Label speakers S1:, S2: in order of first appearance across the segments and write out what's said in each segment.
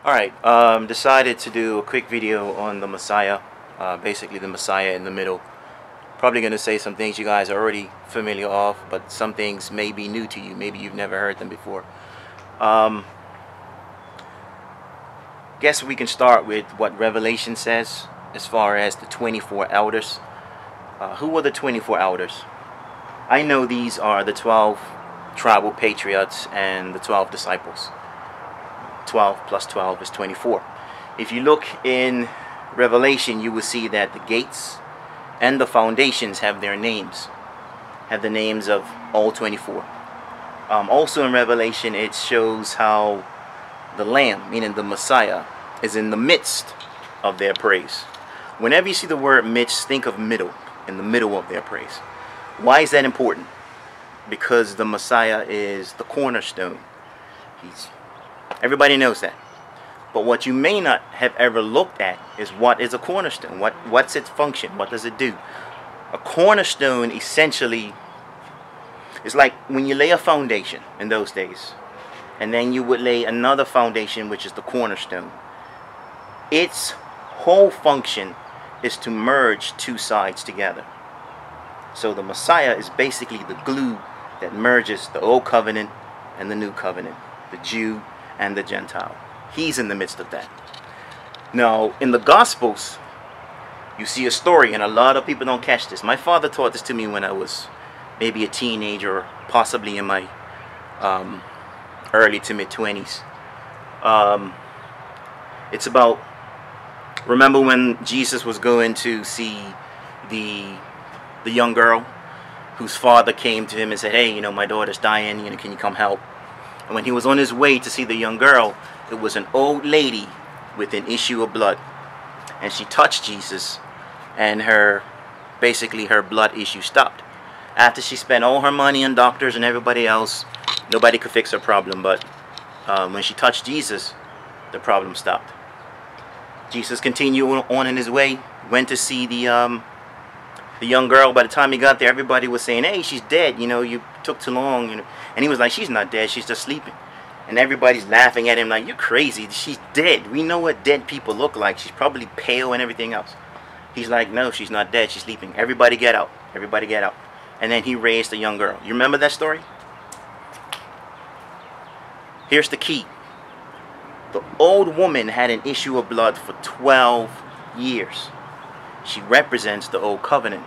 S1: Alright, decided to do a quick video on the Messiah, basically the Messiah in the middle. Probably going to say some things you guys are already familiar of, but some things may be new to you. Maybe you've never heard them before. Guess we can start with what Revelation says as far as the 24 elders. Who are the 24 elders? I know these are the 12 tribal patriarchs and the 12 disciples. 12 plus 12 is 24. If you look in Revelation, you will see that the gates and the foundations have their names, have the names of all 24. Also in Revelation, it shows how the Lamb, meaning the Messiah, is in the midst of their praise. Whenever you see the word midst, think of middle, in the middle of their praise. Why is that important? Because the Messiah is the cornerstone. Everybody knows that. But what you may not have ever looked at is what is a cornerstone. What's its function? What does it do? A cornerstone essentially is like when you lay a foundation in those days, and then you would lay another foundation, which is the cornerstone. Its whole function is to merge two sides together. So the Messiah is basically the glue that merges the old covenant and the new covenant, the Jew and the Gentile. He's in the midst of that. Now, in the Gospels, you see a story, and a lot of people don't catch this. My father taught this to me when I was maybe a teenager, or possibly in my early to mid-20s. It's about, remember when Jesus was going to see the young girl whose father came to him and said, hey, my daughter's dying, can you come help? And when he was on his way to see the young girl, it was an old lady with an issue of blood. And she touched Jesus, and basically her blood issue stopped. After she spent all her money on doctors and everybody else, nobody could fix her problem. But when she touched Jesus, the problem stopped. Jesus continued on in his way, went to see the young girl. By the time he got there, everybody was saying, hey, she's dead, you took too long, And he was like, she's not dead, she's just sleeping. And everybody's laughing at him like, you're crazy, she's dead. We know what dead people look like. She's probably pale and everything else. He's like, no, she's not dead, she's sleeping. Everybody get out, everybody get out. And then he raised the young girl. You remember that story? Here's the key. The old woman had an issue of blood for 12 years. She represents the old covenant.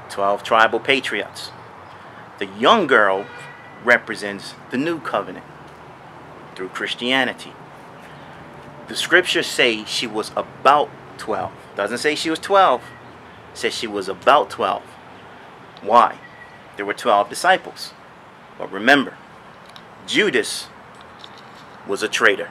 S1: 12 tribal patriots. The young girl represents the new covenant through Christianity. The scriptures say she was about 12. Doesn't say she was 12. It says she was about 12. Why? There were 12 disciples. But remember, Judas was a traitor.